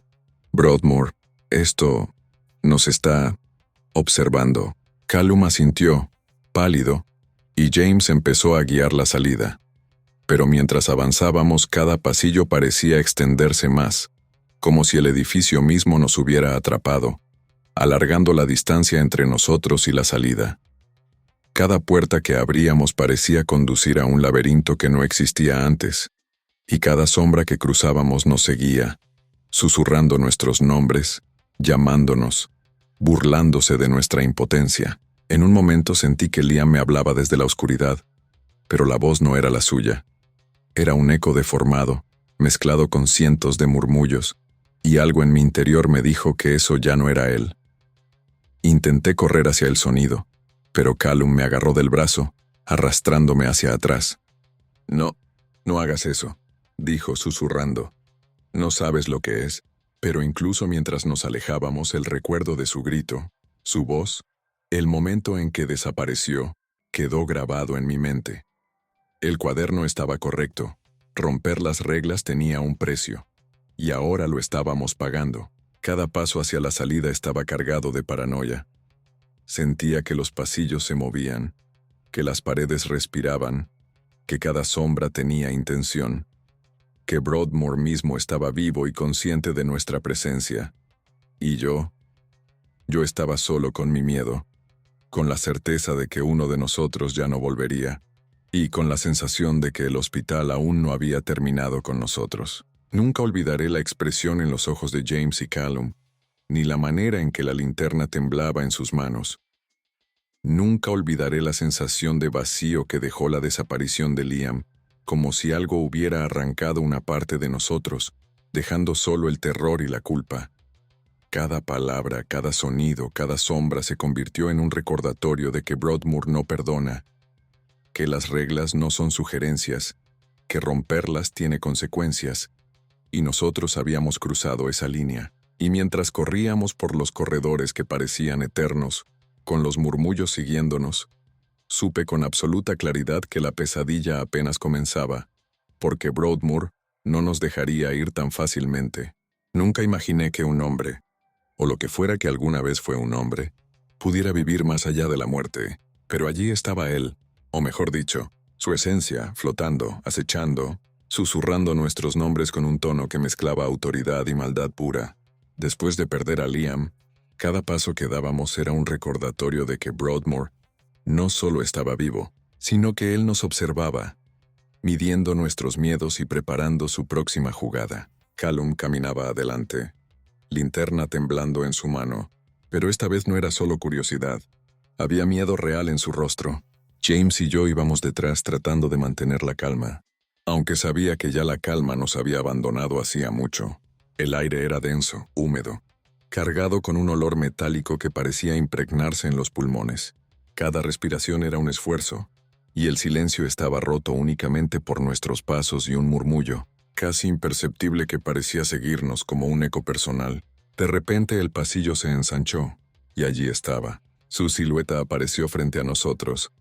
Broadmoor, esto nos está observando. Callum asintió, pálido, y James empezó a guiar la salida. Pero mientras avanzábamos, cada pasillo parecía extenderse más, como si el edificio mismo nos hubiera atrapado, alargando la distancia entre nosotros y la salida. Cada puerta que abríamos parecía conducir a un laberinto que no existía antes, y cada sombra que cruzábamos nos seguía, susurrando nuestros nombres, llamándonos, burlándose de nuestra impotencia. En un momento sentí que Liam me hablaba desde la oscuridad, pero la voz no era la suya. Era un eco deformado, mezclado con cientos de murmullos, y algo en mi interior me dijo que eso ya no era él. Intenté correr hacia el sonido, pero Callum me agarró del brazo, arrastrándome hacia atrás. No hagas eso, dijo susurrando. No sabes lo que es, pero incluso mientras nos alejábamos el recuerdo de su grito, su voz, el momento en que desapareció, quedó grabado en mi mente. El cuaderno estaba correcto, romper las reglas tenía un precio. Y ahora lo estábamos pagando. Cada paso hacia la salida estaba cargado de paranoia. Sentía que los pasillos se movían, que las paredes respiraban, que cada sombra tenía intención, que Broadmoor mismo estaba vivo y consciente de nuestra presencia. Y yo estaba solo con mi miedo, con la certeza de que uno de nosotros ya no volvería, y con la sensación de que el hospital aún no había terminado con nosotros. Nunca olvidaré la expresión en los ojos de James y Callum, ni la manera en que la linterna temblaba en sus manos. Nunca olvidaré la sensación de vacío que dejó la desaparición de Liam, como si algo hubiera arrancado una parte de nosotros, dejando solo el terror y la culpa. Cada palabra, cada sonido, cada sombra se convirtió en un recordatorio de que Broadmoor no perdona, que las reglas no son sugerencias, que romperlas tiene consecuencias, y nosotros habíamos cruzado esa línea. Y mientras corríamos por los corredores que parecían eternos, con los murmullos siguiéndonos, supe con absoluta claridad que la pesadilla apenas comenzaba, porque Broadmoor no nos dejaría ir tan fácilmente. Nunca imaginé que un hombre, o lo que fuera que alguna vez fue un hombre, pudiera vivir más allá de la muerte, pero allí estaba él, o mejor dicho, su esencia, flotando, acechando, susurrando nuestros nombres con un tono que mezclaba autoridad y maldad pura. Después de perder a Liam, cada paso que dábamos era un recordatorio de que Broadmoor no solo estaba vivo, sino que él nos observaba, midiendo nuestros miedos y preparando su próxima jugada. Callum caminaba adelante, linterna temblando en su mano, pero esta vez no era solo curiosidad. Había miedo real en su rostro. James y yo íbamos detrás tratando de mantener la calma, aunque sabía que ya la calma nos había abandonado hacía mucho. El aire era denso, húmedo, cargado con un olor metálico que parecía impregnarse en los pulmones. Cada respiración era un esfuerzo, y el silencio estaba roto únicamente por nuestros pasos y un murmullo, casi imperceptible que parecía seguirnos como un eco personal. De repente el pasillo se ensanchó, y allí estaba. Su silueta apareció frente a nosotros,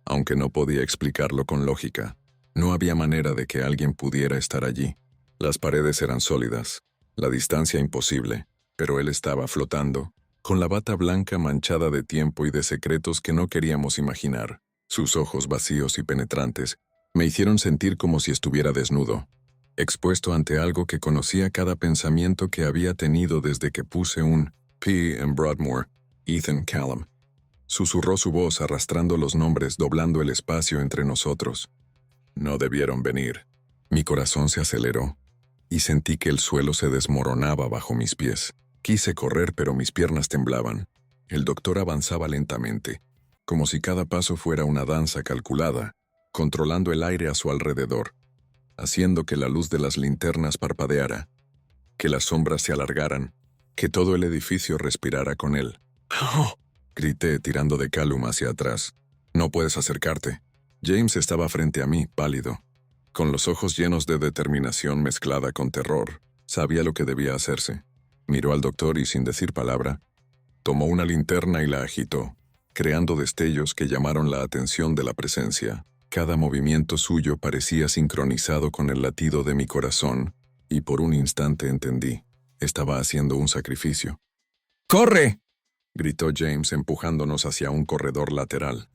aunque no podía explicarlo con lógica. No había manera de que alguien pudiera estar allí. Las paredes eran sólidas, la distancia imposible, pero él estaba flotando, con la bata blanca manchada de tiempo y de secretos que no queríamos imaginar. Sus ojos vacíos y penetrantes me hicieron sentir como si estuviera desnudo, expuesto ante algo que conocía cada pensamiento que había tenido desde que puse un P en Broadmoor. Ethan Callum. Susurró su voz arrastrando los nombres, doblando el espacio entre nosotros. No debieron venir. Mi corazón se aceleró y sentí que el suelo se desmoronaba bajo mis pies. Quise correr, pero mis piernas temblaban. El doctor avanzaba lentamente, como si cada paso fuera una danza calculada, controlando el aire a su alrededor, haciendo que la luz de las linternas parpadeara, que las sombras se alargaran, que todo el edificio respirara con él. ¡Oh! Grité tirando de Callum hacia atrás. No puedes acercarte. James estaba frente a mí, pálido, con los ojos llenos de determinación mezclada con terror. Sabía lo que debía hacerse. Miró al doctor y, sin decir palabra, tomó una linterna y la agitó, creando destellos que llamaron la atención de la presencia. Cada movimiento suyo parecía sincronizado con el latido de mi corazón, y por un instante entendí. Estaba haciendo un sacrificio. ¡Corre!, gritó James empujándonos hacia un corredor lateral.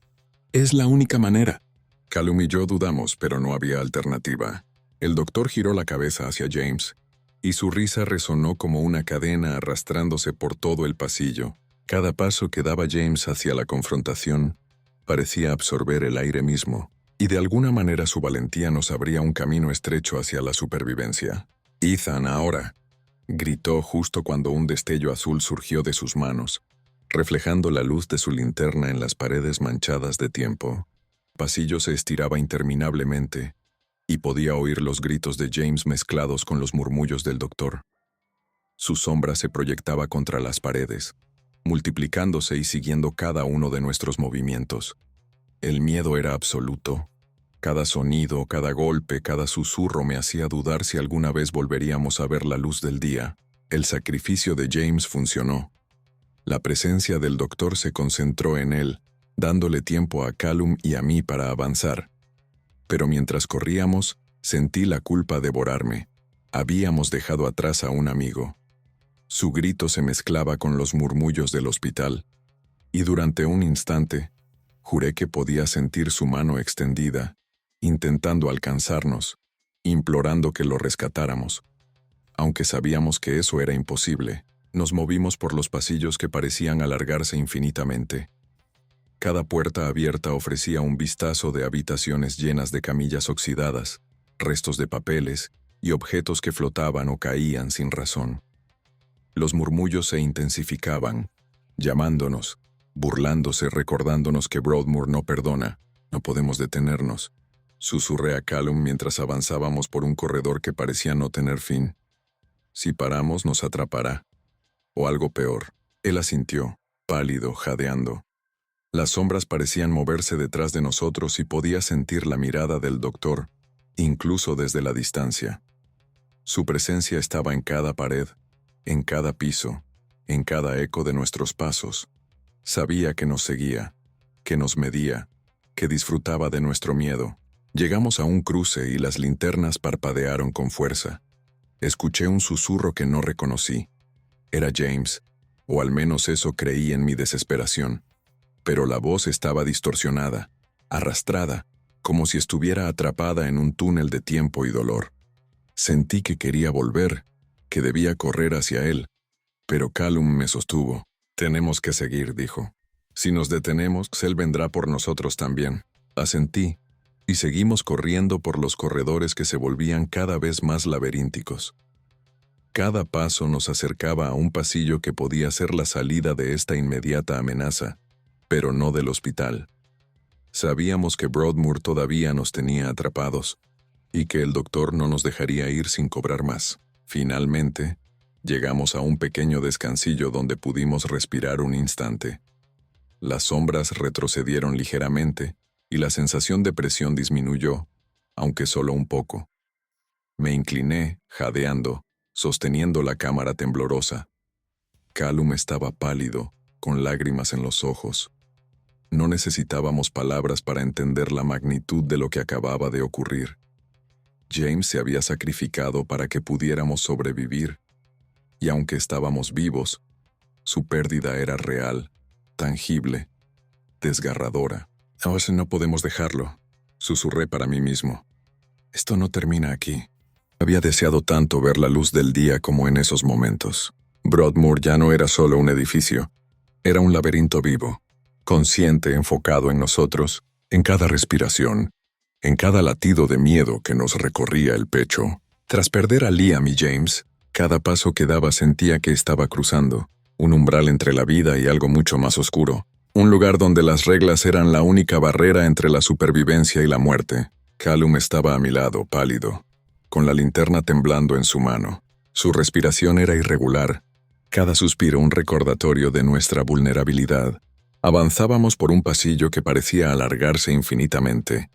Es la única manera. Callum y yo dudamos, pero no había alternativa. El doctor giró la cabeza hacia James, y su risa resonó como una cadena arrastrándose por todo el pasillo. Cada paso que daba James hacia la confrontación parecía absorber el aire mismo, y de alguna manera su valentía nos abría un camino estrecho hacia la supervivencia. «Ethan, ahora», gritó justo cuando un destello azul surgió de sus manos, reflejando la luz de su linterna en las paredes manchadas de tiempo. El pasillo se estiraba interminablemente, y podía oír los gritos de James mezclados con los murmullos del doctor. Su sombra se proyectaba contra las paredes, multiplicándose y siguiendo cada uno de nuestros movimientos. El miedo era absoluto. Cada sonido, cada golpe, cada susurro me hacía dudar si alguna vez volveríamos a ver la luz del día. El sacrificio de James funcionó. La presencia del doctor se concentró en él, dándole tiempo a Callum y a mí para avanzar. Pero mientras corríamos, sentí la culpa devorarme. Habíamos dejado atrás a un amigo. Su grito se mezclaba con los murmullos del hospital, y durante un instante, juré que podía sentir su mano extendida, intentando alcanzarnos, implorando que lo rescatáramos. Aunque sabíamos que eso era imposible, nos movimos por los pasillos que parecían alargarse infinitamente. Cada puerta abierta ofrecía un vistazo de habitaciones llenas de camillas oxidadas, restos de papeles y objetos que flotaban o caían sin razón. Los murmullos se intensificaban, llamándonos, burlándose, recordándonos que Broadmoor no perdona. No podemos detenernos. Susurré a Callum mientras avanzábamos por un corredor que parecía no tener fin. Si paramos, nos atrapará. O algo peor. Él asintió, pálido, jadeando. Las sombras parecían moverse detrás de nosotros y podía sentir la mirada del doctor, incluso desde la distancia. Su presencia estaba en cada pared, en cada piso, en cada eco de nuestros pasos. Sabía que nos seguía, que nos medía, que disfrutaba de nuestro miedo. Llegamos a un cruce y las linternas parpadearon con fuerza. Escuché un susurro que no reconocí. Era James, o al menos eso creí en mi desesperación. Pero la voz estaba distorsionada, arrastrada, como si estuviera atrapada en un túnel de tiempo y dolor. Sentí que quería volver, que debía correr hacia él, pero Callum me sostuvo. «Tenemos que seguir», dijo. «Si nos detenemos, él vendrá por nosotros también». Asentí, y seguimos corriendo por los corredores que se volvían cada vez más laberínticos. Cada paso nos acercaba a un pasillo que podía ser la salida de esta inmediata amenaza, pero no del hospital. Sabíamos que Broadmoor todavía nos tenía atrapados, y que el doctor no nos dejaría ir sin cobrar más. Finalmente, llegamos a un pequeño descansillo donde pudimos respirar un instante. Las sombras retrocedieron ligeramente, y la sensación de presión disminuyó, aunque solo un poco. Me incliné, jadeando, sosteniendo la cámara temblorosa. Callum estaba pálido, con lágrimas en los ojos. No necesitábamos palabras para entender la magnitud de lo que acababa de ocurrir. James se había sacrificado para que pudiéramos sobrevivir, y aunque estábamos vivos, su pérdida era real, tangible, desgarradora. Ahora no podemos dejarlo, susurré para mí mismo. Esto no termina aquí. Había deseado tanto ver la luz del día como en esos momentos. Broadmoor ya no era solo un edificio, era un laberinto vivo, consciente, enfocado en nosotros, en cada respiración, en cada latido de miedo que nos recorría el pecho. Tras perder a Liam y James, cada paso que daba sentía que estaba cruzando un umbral entre la vida y algo mucho más oscuro, un lugar donde las reglas eran la única barrera entre la supervivencia y la muerte. Callum estaba a mi lado, pálido, con la linterna temblando en su mano. Su respiración era irregular, cada suspiro un recordatorio de nuestra vulnerabilidad. Avanzábamos por un pasillo que parecía alargarse infinitamente,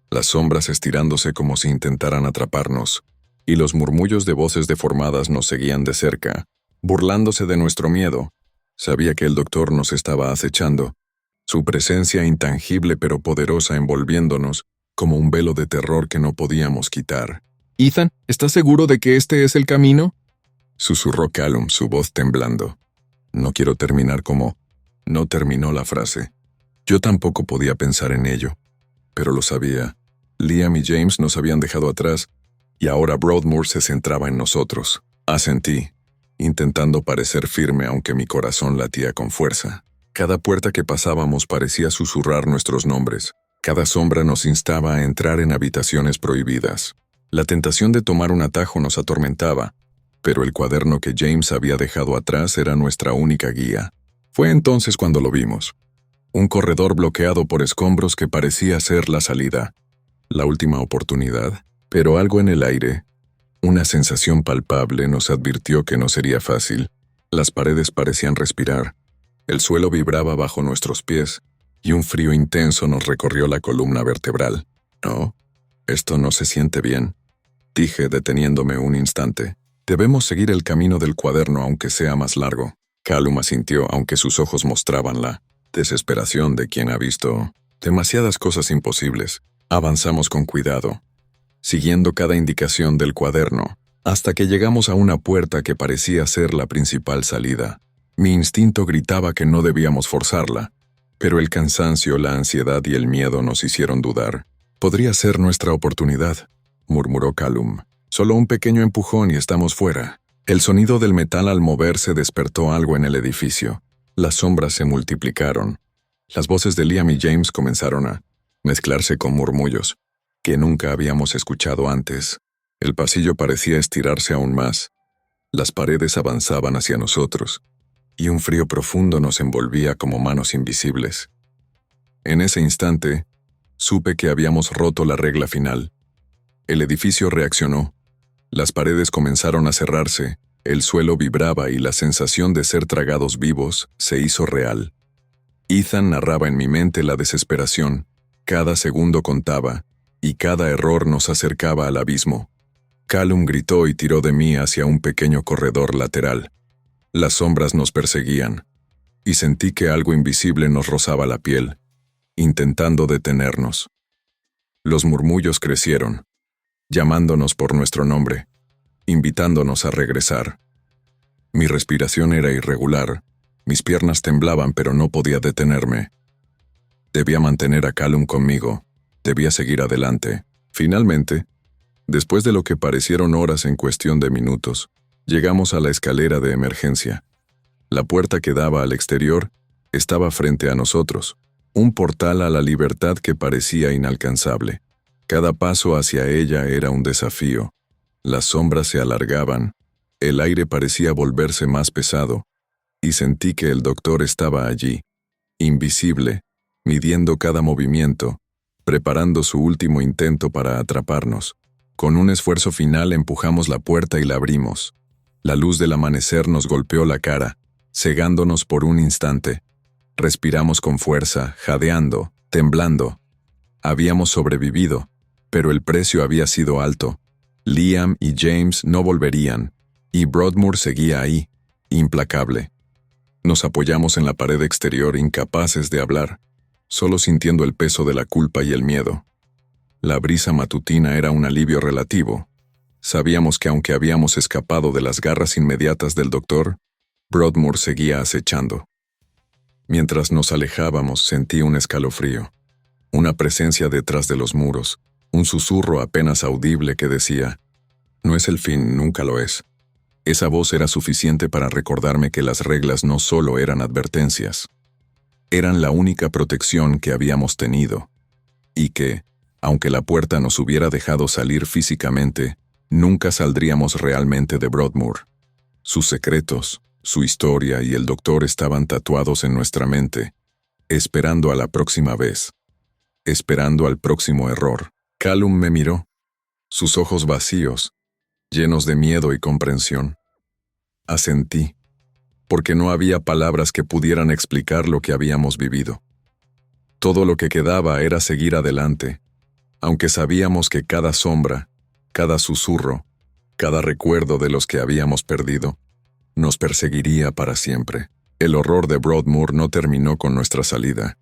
las sombras estirándose como si intentaran atraparnos, y los murmullos de voces deformadas nos seguían de cerca, burlándose de nuestro miedo. Sabía que el doctor nos estaba acechando, su presencia intangible pero poderosa envolviéndonos, como un velo de terror que no podíamos quitar. «Ethan, ¿estás seguro de que este es el camino?», susurró Callum, su voz temblando. No quiero terminar como... No terminó la frase. Yo tampoco podía pensar en ello, pero lo sabía. Liam y James nos habían dejado atrás, y ahora Broadmoor se centraba en nosotros. Asentí, intentando parecer firme aunque mi corazón latía con fuerza. Cada puerta que pasábamos parecía susurrar nuestros nombres. Cada sombra nos instaba a entrar en habitaciones prohibidas. La tentación de tomar un atajo nos atormentaba, pero el cuaderno que James había dejado atrás era nuestra única guía. Fue entonces cuando lo vimos. Un corredor bloqueado por escombros que parecía ser la salida. La última oportunidad, pero algo en el aire, una sensación palpable nos advirtió que no sería fácil. Las paredes parecían respirar, el suelo vibraba bajo nuestros pies, y un frío intenso nos recorrió la columna vertebral. No, esto no se siente bien, dije deteniéndome un instante. Debemos seguir el camino del cuaderno aunque sea más largo. Callum asintió aunque sus ojos mostraban la desesperación de quien ha visto demasiadas cosas imposibles. Avanzamos con cuidado, siguiendo cada indicación del cuaderno, hasta que llegamos a una puerta que parecía ser la principal salida. Mi instinto gritaba que no debíamos forzarla, pero el cansancio, la ansiedad y el miedo nos hicieron dudar. «Podría ser nuestra oportunidad», murmuró Callum. «Solo un pequeño empujón y estamos fuera». El sonido del metal al moverse despertó algo en el edificio. Las sombras se multiplicaron. Las voces de Liam y James comenzaron a mezclarse con murmullos que nunca habíamos escuchado antes. El pasillo parecía estirarse aún más. Las paredes avanzaban hacia nosotros, y un frío profundo nos envolvía como manos invisibles. En ese instante, supe que habíamos roto la regla final. El edificio reaccionó. Las paredes comenzaron a cerrarse, el suelo vibraba y la sensación de ser tragados vivos se hizo real. Ethan narraba en mi mente la desesperación. Cada segundo contaba, y cada error nos acercaba al abismo. Callum gritó y tiró de mí hacia un pequeño corredor lateral. Las sombras nos perseguían, y sentí que algo invisible nos rozaba la piel, intentando detenernos. Los murmullos crecieron, llamándonos por nuestro nombre, invitándonos a regresar. Mi respiración era irregular, mis piernas temblaban pero no podía detenerme. Debía mantener a Callum conmigo, debía seguir adelante. Finalmente, después de lo que parecieron horas en cuestión de minutos, llegamos a la escalera de emergencia. La puerta que daba al exterior estaba frente a nosotros, un portal a la libertad que parecía inalcanzable. Cada paso hacia ella era un desafío. Las sombras se alargaban, el aire parecía volverse más pesado, y sentí que el doctor estaba allí, invisible, midiendo cada movimiento, preparando su último intento para atraparnos. Con un esfuerzo final empujamos la puerta y la abrimos. La luz del amanecer nos golpeó la cara, cegándonos por un instante. Respiramos con fuerza, jadeando, temblando. Habíamos sobrevivido, pero el precio había sido alto. Liam y James no volverían, y Broadmoor seguía ahí, implacable. Nos apoyamos en la pared exterior, incapaces de hablar, solo sintiendo el peso de la culpa y el miedo. La brisa matutina era un alivio relativo. Sabíamos que aunque habíamos escapado de las garras inmediatas del doctor, Broadmoor seguía acechando. Mientras nos alejábamos, sentí un escalofrío, una presencia detrás de los muros, un susurro apenas audible que decía: «No es el fin, nunca lo es». Esa voz era suficiente para recordarme que las reglas no solo eran advertencias, eran la única protección que habíamos tenido, y que, aunque la puerta nos hubiera dejado salir físicamente, nunca saldríamos realmente de Broadmoor. Sus secretos, su historia y el doctor estaban tatuados en nuestra mente, esperando a la próxima vez, esperando al próximo error. Callum me miró, sus ojos vacíos, llenos de miedo y comprensión. Asentí, porque no había palabras que pudieran explicar lo que habíamos vivido. Todo lo que quedaba era seguir adelante, aunque sabíamos que cada sombra, cada susurro, cada recuerdo de los que habíamos perdido, nos perseguiría para siempre. El horror de Broadmoor no terminó con nuestra salida,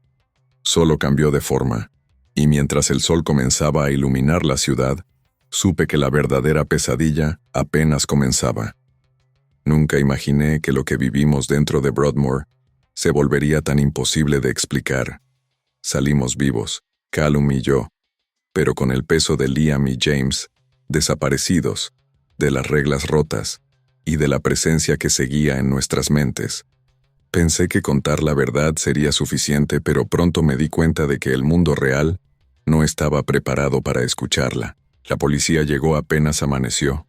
solo cambió de forma, y mientras el sol comenzaba a iluminar la ciudad, supe que la verdadera pesadilla apenas comenzaba. Nunca imaginé que lo que vivimos dentro de Broadmoor se volvería tan imposible de explicar. Salimos vivos, Callum y yo, pero con el peso de Liam y James, desaparecidos, de las reglas rotas y de la presencia que seguía en nuestras mentes. Pensé que contar la verdad sería suficiente, pero pronto me di cuenta de que el mundo real no estaba preparado para escucharla. La policía llegó apenas amaneció.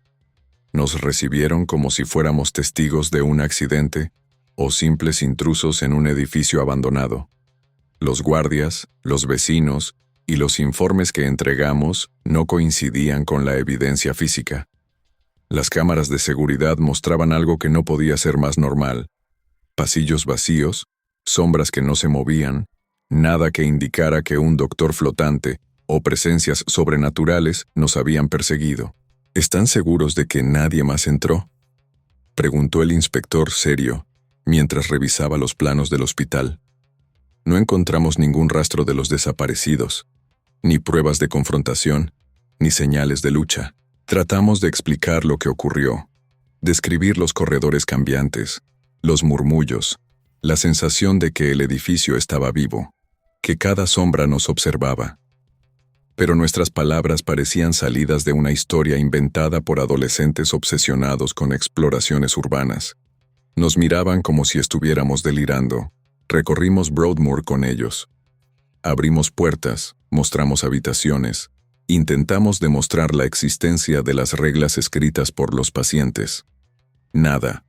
Nos recibieron como si fuéramos testigos de un accidente o simples intrusos en un edificio abandonado. Los guardias, los vecinos y los informes que entregamos no coincidían con la evidencia física. Las cámaras de seguridad mostraban algo que no podía ser más normal: pasillos vacíos, sombras que no se movían, nada que indicara que un doctor flotante o presencias sobrenaturales nos habían perseguido. ¿Están seguros de que nadie más entró?, preguntó el inspector serio, mientras revisaba los planos del hospital. No encontramos ningún rastro de los desaparecidos, ni pruebas de confrontación, ni señales de lucha. Tratamos de explicar lo que ocurrió, describir los corredores cambiantes, los murmullos, la sensación de que el edificio estaba vivo, que cada sombra nos observaba. Pero nuestras palabras parecían salidas de una historia inventada por adolescentes obsesionados con exploraciones urbanas. Nos miraban como si estuviéramos delirando. Recorrimos Broadmoor con ellos. Abrimos puertas, mostramos habitaciones, intentamos demostrar la existencia de las reglas escritas por los pacientes. Nada.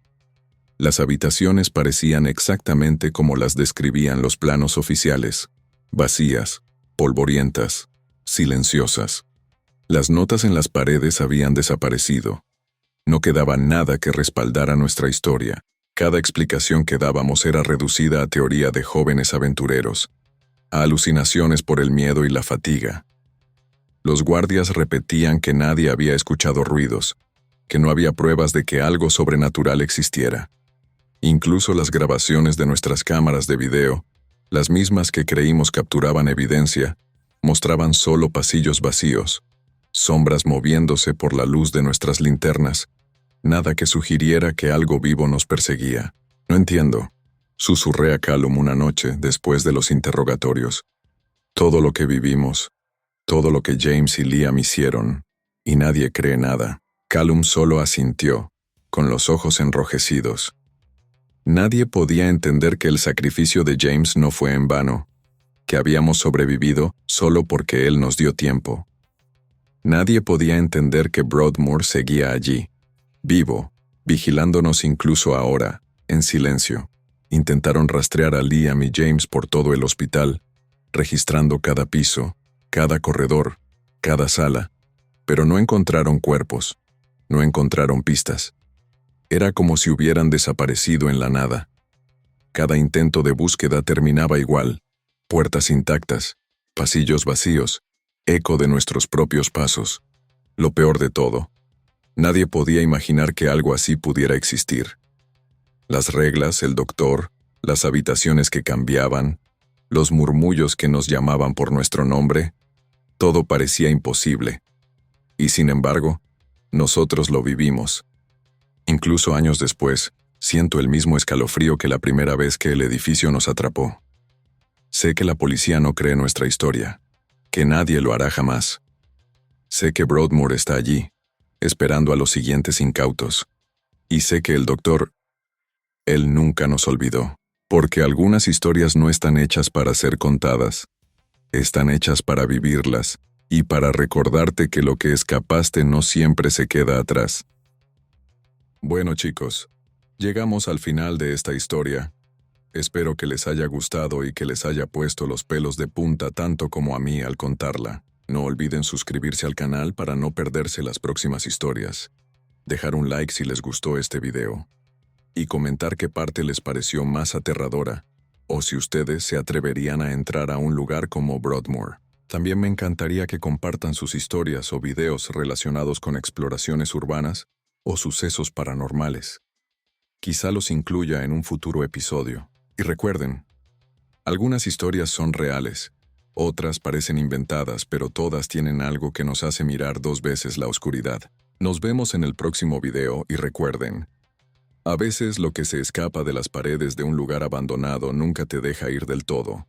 Las habitaciones parecían exactamente como las describían los planos oficiales: vacías, polvorientas, silenciosas. Las notas en las paredes habían desaparecido. No quedaba nada que respaldara nuestra historia. Cada explicación que dábamos era reducida a teoría de jóvenes aventureros, a alucinaciones por el miedo y la fatiga. Los guardias repetían que nadie había escuchado ruidos, que no había pruebas de que algo sobrenatural existiera. Incluso las grabaciones de nuestras cámaras de video, las mismas que creímos capturaban evidencia, mostraban solo pasillos vacíos, sombras moviéndose por la luz de nuestras linternas, nada que sugiriera que algo vivo nos perseguía. «No entiendo», susurré a Callum una noche después de los interrogatorios. «Todo lo que vivimos, todo lo que James y Liam hicieron, y nadie cree nada». Callum solo asintió, con los ojos enrojecidos. Nadie podía entender que el sacrificio de James no fue en vano, que habíamos sobrevivido solo porque él nos dio tiempo. Nadie podía entender que Broadmoor seguía allí, vivo, vigilándonos incluso ahora, en silencio. Intentaron rastrear a Liam y James por todo el hospital, registrando cada piso, cada corredor, cada sala, pero no encontraron cuerpos, no encontraron pistas. Era como si hubieran desaparecido en la nada. Cada intento de búsqueda terminaba igual: puertas intactas, pasillos vacíos, eco de nuestros propios pasos. Lo peor de todo, nadie podía imaginar que algo así pudiera existir. Las reglas, el doctor, las habitaciones que cambiaban, los murmullos que nos llamaban por nuestro nombre, todo parecía imposible. Y sin embargo, nosotros lo vivimos. Incluso años después, siento el mismo escalofrío que la primera vez que el edificio nos atrapó. Sé que la policía no cree nuestra historia, que nadie lo hará jamás. Sé que Broadmoor está allí, esperando a los siguientes incautos. Y sé que el doctor, él nunca nos olvidó. Porque algunas historias no están hechas para ser contadas, están hechas para vivirlas y para recordarte que lo que escapaste no siempre se queda atrás. Bueno, chicos, llegamos al final de esta historia. Espero que les haya gustado y que les haya puesto los pelos de punta tanto como a mí al contarla. No olviden suscribirse al canal para no perderse las próximas historias. Dejar un like si les gustó este video. Y comentar qué parte les pareció más aterradora, o si ustedes se atreverían a entrar a un lugar como Broadmoor. También me encantaría que compartan sus historias o videos relacionados con exploraciones urbanas o sucesos paranormales. Quizá los incluya en un futuro episodio. Y recuerden, algunas historias son reales, otras parecen inventadas, pero todas tienen algo que nos hace mirar 2 veces la oscuridad. Nos vemos en el próximo video y recuerden, a veces lo que se escapa de las paredes de un lugar abandonado nunca te deja ir del todo.